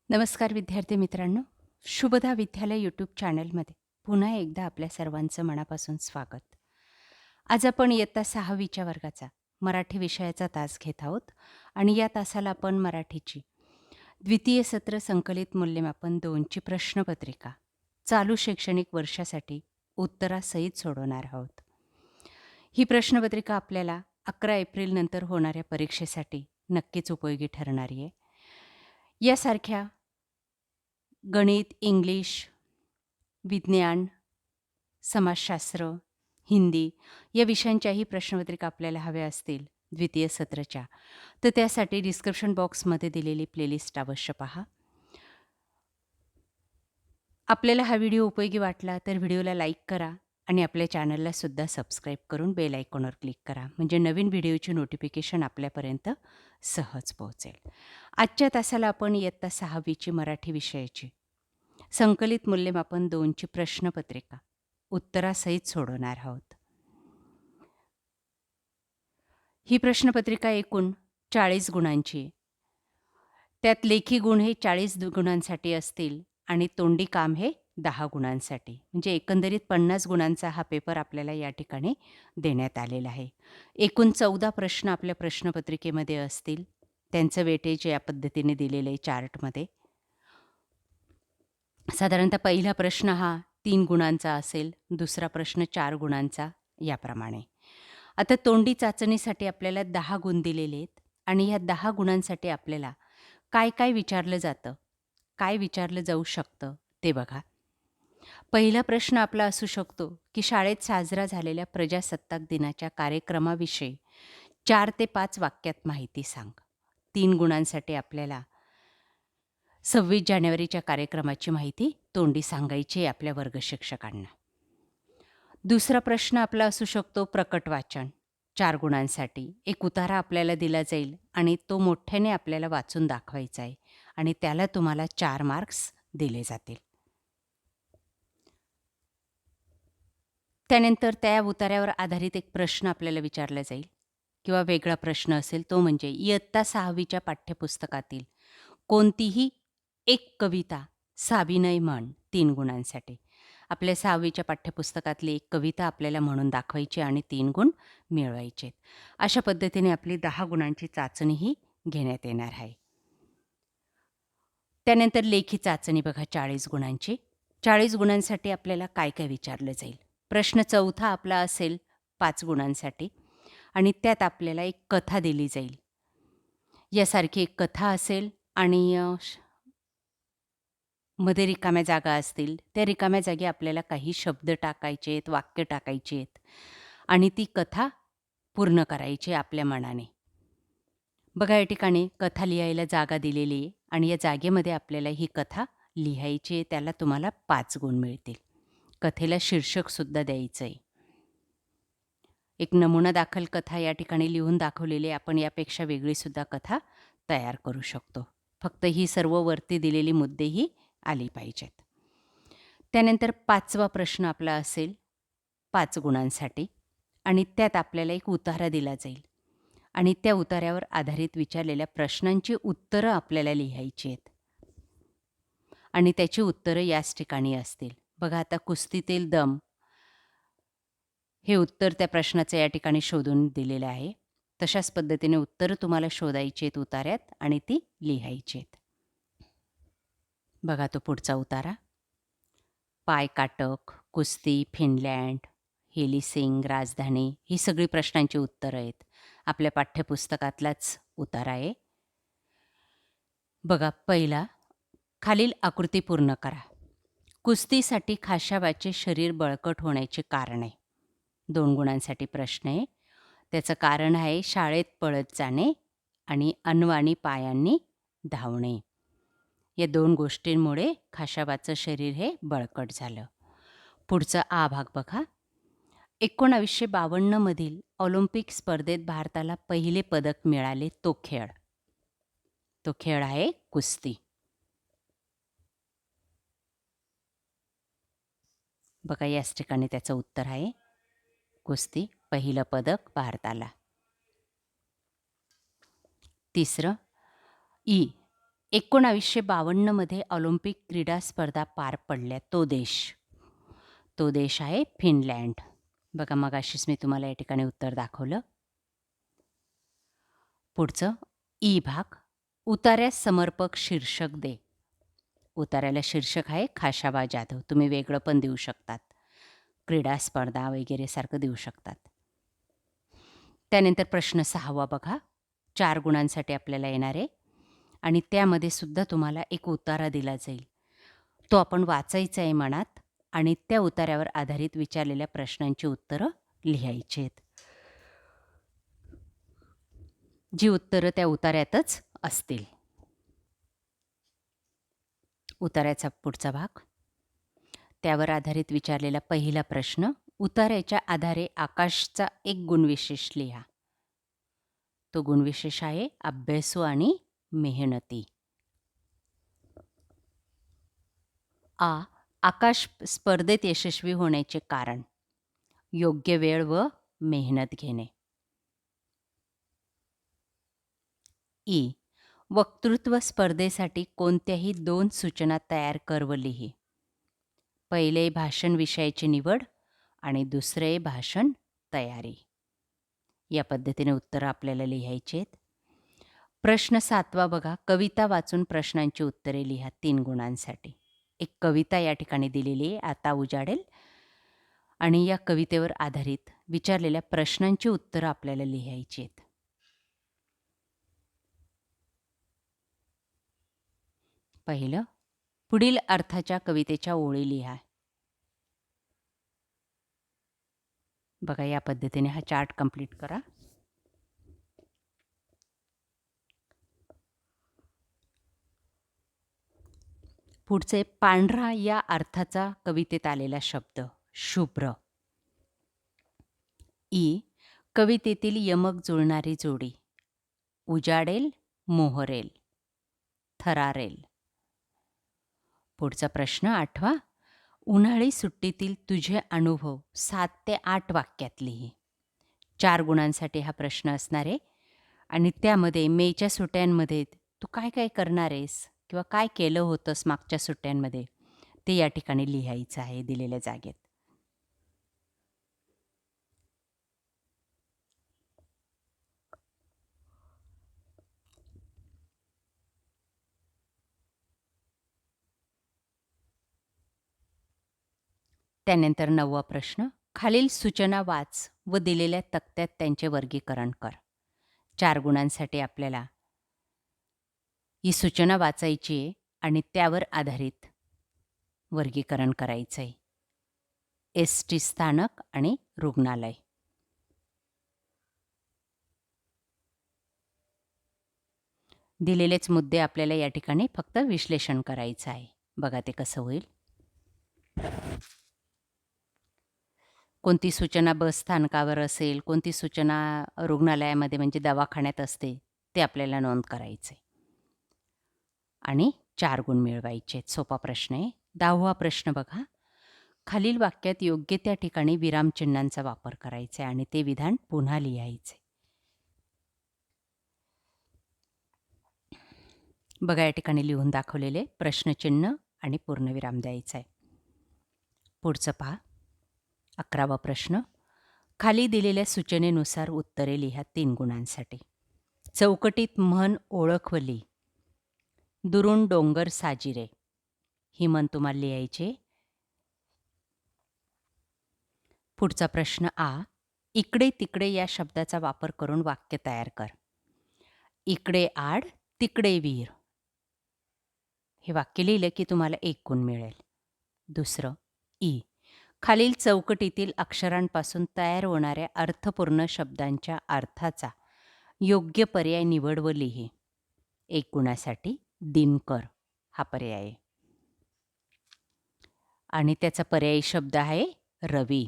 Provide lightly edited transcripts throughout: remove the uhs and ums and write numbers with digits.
नमस्कार विद्यार्थी मित्रांनो, शुभदा विद्यालय यूट्यूब चॅनलमध्ये पुन्हा एकदा आपल्या सर्वांचं मनापासून स्वागत. आज आपण इयत्ता 6वीच्या वर्गाचा मराठी विषयाचा तास घेत आहोत आणि या तासाला आपण मराठीची द्वितीय सत्र संकलित मूल्यमापन 2ची प्रश्नपत्रिका चालू शैक्षणिक वर्षासाठी उत्तरासहित सोडवणार आहोत. ही प्रश्नपत्रिका आपल्याला 11 एप्रिल नंतर होणाऱ्या परीक्षेसाठी नक्कीच उपयोगी ठरणारी आहे. यासारख्या गणित, इंग्लिश, विज्ञान, समाजशास्त्र, हिंदी या विषयांच्याही प्रश्नपत्रिका आपल्याला हव्या असतील द्वितीय सत्राच्या, तर त्यासाठी डिस्क्रिप्शन बॉक्समध्ये दिलेली प्लेलिस्ट अवश्य पहा. आपल्याला हा व्हिडिओ उपयोगी वाटला तर व्हिडिओला लाईक करा आणि आपल्या चॅनलला सुद्धा सबस्क्राईब करून बेल आयकॉनवर क्लिक करा, म्हणजे नवीन व्हिडिओची नोटिफिकेशन आपल्यापर्यंत सहज पोहोचेल. आजच्या तासाला आपण इयत्ता 6वीची मराठी विषयाची संकलित मूल्यमापन 2ची प्रश्नपत्रिका उत्तरासहित सोडवणार आहोत. ही प्रश्नपत्रिका एकूण 40 गुणांची आहे. त्यात लेखी गुण हे 40 गुणांसाठी असतील आणि तोंडी काम हे 10 गुणांसाठी. म्हणजे एकंदरीत 50 गुणांचा हा पेपर आपल्याला या ठिकाणी देण्यात आलेला आहे. एकूण 14 प्रश्न आपल्या प्रश्नपत्रिकेमध्ये असतील. त्यांचं वेटेज या पद्धतीने दिलेलं आहे चार्टमध्ये. साधारणतः पहिला प्रश्न हा 3 गुणांचा असेल, दुसरा प्रश्न 4 गुणांचा, याप्रमाणे. आता तोंडी चाचणीसाठी आपल्याला 10 गुण दिलेले आहेत आणि ह्या 10 गुणांसाठी आपल्याला काय काय विचारलं जातं, काय विचारलं जाऊ शकतं ते बघा. पहिला प्रश्न आपला असू शकतो की शाळेत साजरा झालेल्या प्रजासत्ताक दिनाच्या कार्यक्रमाविषयी 4 ते 5 वाक्यात माहिती सांग. 3 गुणांसाठी आपल्याला 26 जानेवारीच्या कार्यक्रमाची माहिती तोंडी सांगायची आहे आपल्या वर्गशिक्षकांना. दुसरा प्रश्न आपला असू शकतो प्रकट वाचन. 4 गुणांसाठी एक उतारा आपल्याला दिला जाईल आणि तो मोठ्याने आपल्याला वाचून दाखवायचा आहे आणि त्याला तुम्हाला 4 मार्क्स दिले जातील. त्यानंतर त्या उतार्यावर आधारित एक प्रश्न आपल्याला विचारला जाईल किंवा वेगळा प्रश्न असेल, तो म्हणजे इयत्ता 6वीच्या पाठ्यपुस्तकातील कोणतीही एक कविता साविनय म्हण. 3 गुणांसाठी आपल्या 6वीच्या पाठ्यपुस्तकातली एक कविता आपल्याला म्हणून दाखवायची आणि 3 गुण मिळवायचे आहेत. अशा पद्धतीने आपली 10 गुणांची चाचणीही घेण्यात येणार आहे. त्यानंतर लेखी चाचणी बघा 40 गुणांची. 40 गुणांसाठी आपल्याला काय काय विचारलं जाईल. प्रश्न चौथा आपला असेल 5 गुणांसाठी आणि त्यात आपल्याला एक कथा दिली जाईल. यासारखी एक कथा असेल आणि मध्ये रिकाम्या जागा असतील. त्या रिकाम्या जागी आपल्याला काही शब्द टाकायचे आहेत, वाक्य टाकायची आहेत आणि ती कथा पूर्ण करायची आपल्या मनाने. बघा या ठिकाणी कथा लिहायला जागा दिलेली आहे आणि या जागेमध्ये आपल्याला ही कथा लिहायची आहे. त्याला तुम्हाला 5 गुण मिळतील. कथेला शीर्षकसुद्धा द्यायचं आहे. एक नमुना दाखल कथा या ठिकाणी लिहून दाखवलेली आहे. आपण यापेक्षा वेगळीसुद्धा कथा तयार करू शकतो. फक्त ही सर्व वरती दिलेली मुद्देही आली पाहिजेत. त्यानंतर 5वा प्रश्न आपला असेल 5 गुणांसाठी आणि त्यात आपल्याला एक उतारा दिला जाईल आणि त्या उतार्यावर आधारित विचारलेल्या प्रश्नांची उत्तरं आपल्याला लिहायची आहेत आणि त्याची उत्तरं याच ठिकाणी असतील. बघा आता कुस्तीतील दम हे उत्तर त्या प्रश्नाचं या ठिकाणी शोधून दिलेलं आहे. तशाच पद्धतीने उत्तरं तुम्हाला शोधायची आहेत उतार्यात आणि ती लिहायची आहेत. बघा तो पुढचा उतारा. पायकाटक, कुस्ती, फिनलँड, हेलिसिंग, राजधानी ही सगळी प्रश्नांची उत्तरं आहेत. आपल्या पाठ्यपुस्तकातलाच उतारा आहे. बघा पहिला, खालील आकृती पूर्ण करा. कुस्तीसाठी खाशाबाचे शरीर बळकट होण्याचे कारण आहे. 2 गुणांसाठी प्रश्न आहे. त्याचं कारण आहे शाळेत पळत जाणे आणि अनवाणी पायांनी धावणे. या 2 गोष्टींमुळे खाशाबाचं शरीर हे बळकट झालं. पुढचा आ भाग बघा. 1952 मधील ऑलिम्पिक स्पर्धेत भारताला पहिले पदक मिळाले तो खेळ. तो खेळ आहे कुस्ती. बघा याच ठिकाणी त्याचं उत्तर आहे कुस्ती, पहिलं पदक भारताला. तिसरं ई, 1952 मध्ये ऑलिम्पिक क्रीडा स्पर्धा पार पडल्या. तो देश आहे फिनलँड. बघा मगाशीच मी तुम्हाला या ठिकाणी उत्तर दाखवलं. पुढचं ई भाग. उतार्यास समर्पक शीर्षक दे. उतार्याला शीर्षक आहे खाशाबा जाधव. तुम्ही वेगळं पण देऊ शकतात. क्रीडा स्पर्धा वगैरे सारखं देऊ शकतात. त्यानंतर प्रश्न 6वा बघा. 4 गुणांसाठी आपल्याला येणार आहे आणि त्यामध्ये सुद्धा तुम्हाला एक उतारा दिला जाईल. तो आपण वाचायचा आहे मनात आणि त्या उतार्यावर आधारित विचारलेल्या प्रश्नांची उत्तरं लिहायची आहेत. जी उत्तरं त्या उतार्यातच असतील. उतार्याचा पुढचा भाग. त्यावर आधारित विचारलेला पहिला प्रश्न. उतार्याच्या आधारे आकाशचा एक गुणविशेष लिहा. तो गुणविशेष आहे अभ्यासू आणि मेहनती. आकाश स्पर्धेत यशस्वी होण्याचे कारण. योग्य वेळ व मेहनत घेणे. ई. वक्तृत्व स्पर्धेसाठी कोणत्याही 2 सूचना तयार कर व लिही. पहिले भाषण विषयाची निवड आणि दुसरे भाषण तयारी. या पद्धतीने उत्तरं आपल्याला लिहायची आहेत. प्रश्न 7वा बघा. कविता वाचून प्रश्नांची उत्तरे लिहा 3 गुणांसाठी. एक कविता या ठिकाणी दिलेली आहे. आता उजाडेल आणि या कवितेवर आधारित विचारलेल्या प्रश्नांची उत्तरं आपल्याला लिहायची आहेत. पहिलं. पुढील अर्थाच्या कवितेच्या ओळी लिहा. बघा या पद्धतीने हा चार्ट कंप्लीट करा. पुढचे पांढरा या अर्थाचा कवितेत आलेला शब्द. शुभ्र. ई. कवितेतील यमक जुळणारी जोडी. उजाडेल, मोहरेल, थरारेल. पुढचा प्रश्न 8वा. उन्हाळी सुट्टीतील तुझे अनुभव 7 ते 8 वाक्यात लिही. 4 गुणांसाठी हा प्रश्न असणार आहे आणि त्यामध्ये मेच्या सुट्ट्यांमध्ये तू काय काय करणार आहेस किंवा काय केलं होतंस मागच्या सुट्ट्यांमध्ये ते या ठिकाणी लिहायचं आहे दिलेल्या जागेत. त्यानंतर 9वा प्रश्न. खालील सूचना वाच व दिलेल्या तक्त्यात त्यांचे वर्गीकरण कर. 4 गुणांसाठी आपल्याला ही सूचना वाचायची आहे आणि त्यावर आधारित वर्गीकरण करायचं आहे. एस.टी. स्थानक आणि रुग्णालय. दिलेलेच मुद्दे आपल्याला या ठिकाणी फक्त विश्लेषण करायचं आहे. बघा ते कसं होईल. कोणती सूचना बस स्थानकावर असेल, कोणती सूचना रुग्णालयामध्ये म्हणजे दवाखान्यात असते ते आपल्याला नोंद करायचे आणि 4 गुण मिळवायचे आहेत. सोपा प्रश्न आहे. 10वा प्रश्न बघा. खालील वाक्यात योग्य त्या ठिकाणी विरामचिन्हांचा वापर करायचा आहे आणि ते विधान पुन्हा लिहायचे. बघा या ठिकाणी लिहून दाखवलेले प्रश्नचिन्ह आणि पूर्णविराम द्यायचा आहे. पुढचं पहा. 11वा प्रश्न. खाली दिलेल्या सूचनेनुसार उत्तरे लिहा 3 गुणांसाठी. चौकटीत म्हण ओळख व लिही. दुरून डोंगर साजिरे. ही म्हण तुम्हाला लिहायची. पुढचा प्रश्न आ. इकडे तिकडे या शब्दाचा वापर करून वाक्य तयार कर. इकडे आड, तिकडे विहीर. हे वाक्य लिहिलं की तुम्हाला 1 गुण मिळेल. दुसरं ई. खालील चौकटीतील अक्षरांपासून तयार होणाऱ्या अर्थपूर्ण शब्दांच्या अर्थाचा योग्य पर्याय निवड व लिही. 1 गुणासाठी दिनकर हा पर्याय आहे आणि त्याचा पर्यायी शब्द आहे रवी.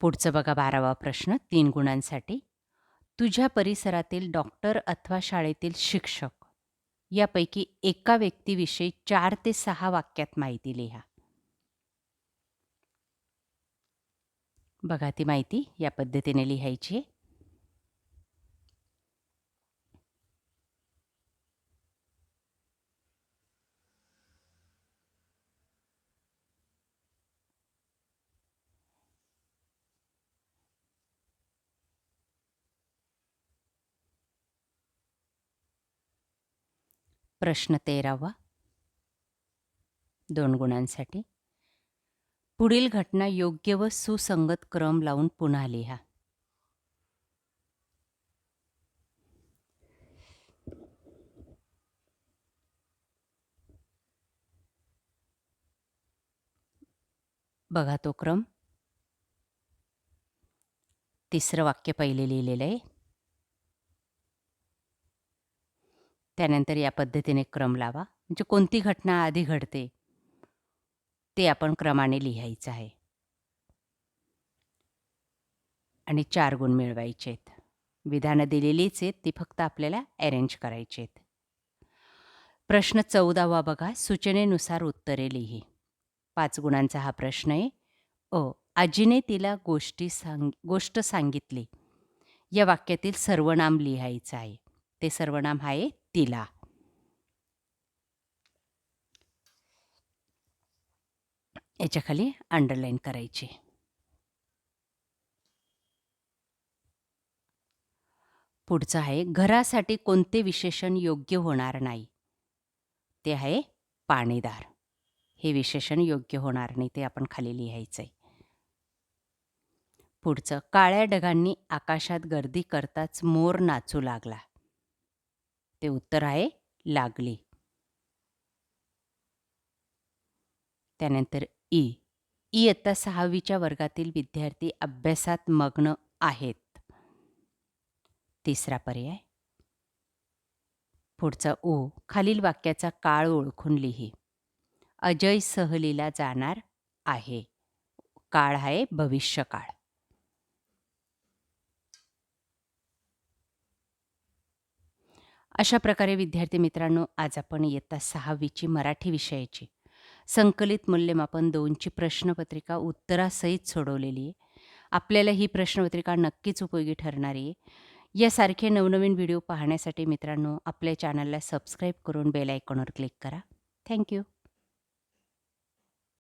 पुढचं बघा 12वा प्रश्न 3 गुणांसाठी. तुझ्या परिसरातील डॉक्टर अथवा शाळेतील शिक्षक यापैकी एका व्यक्तीविषयी 4 ते 6 वाक्यात माहिती लिहा. बघा ती माहिती या पद्धतीने लिहायची आहे. प्रश्न 13वा 2 गुणांसाठी. पुढील घटना योग्य व सुसंगत क्रम लावून पुन्हा लिहा. बघा तो क्रम. तिसरं वाक्य पहिले लिहिलेलं आहे. त्यानंतर या पद्धतीने क्रम लावा. म्हणजे कोणती घटना आधी घडते ते आपण क्रमाने लिहायचं आहे. आणि 4 गुण मिळवायचे आहेत. विधानं दिलेलीच आहेत, ती फक्त आपल्याला अरेंज करायची आहेत. प्रश्न 14वा बघा. सूचनेनुसार उत्तरे लिही. 5 गुणांचा हा प्रश्न आहे. आजीने तिला गोष्ट सांगितली. या वाक्यातील सर्वनाम लिहायचं आहे. ते सर्वनाम आहे तिला. याच्या खाली अंडरलाईन करायची. पुढचं आहे घरासाठी कोणते विशेषण योग्य होणार नाही. ते आहे पाणीदार. हे विशेषण योग्य होणार नाही, ते आपण खाली लिहायचं आहे. पुढचं काळ्या ढगांनी आकाशात गर्दी करताच मोर नाचू लागला. ते उत्तर आहे लागली. त्यानंतर इयत्ता 6वीच्या वर्गातील विद्यार्थी अभ्यासात मग्न आहेत. तिसरा पर्याय. पुढचा खालील वाक्याचा काळ ओळखून लिही. अजय सहलीला जाणार आहे. काळ आहे भविष्यकाळ. अशा प्रकारे विद्यार्थी मित्रांनो, आज आपण इयत्ता 6वीची मराठी विषयाची संकलित मूल्यमापन 2ची प्रश्नपत्रिका उत्तरासहित सोडवलेली आहे. आपल्याला ही प्रश्नपत्रिका नक्कीच उपयोगी ठरणारी आहे. यासारखे नवनवीन व्हिडिओ पाहण्यासाठी मित्रांनो, आपल्या चॅनलला सबस्क्राईब करून बेल आयकॉनवर क्लिक करा. थँक्यू.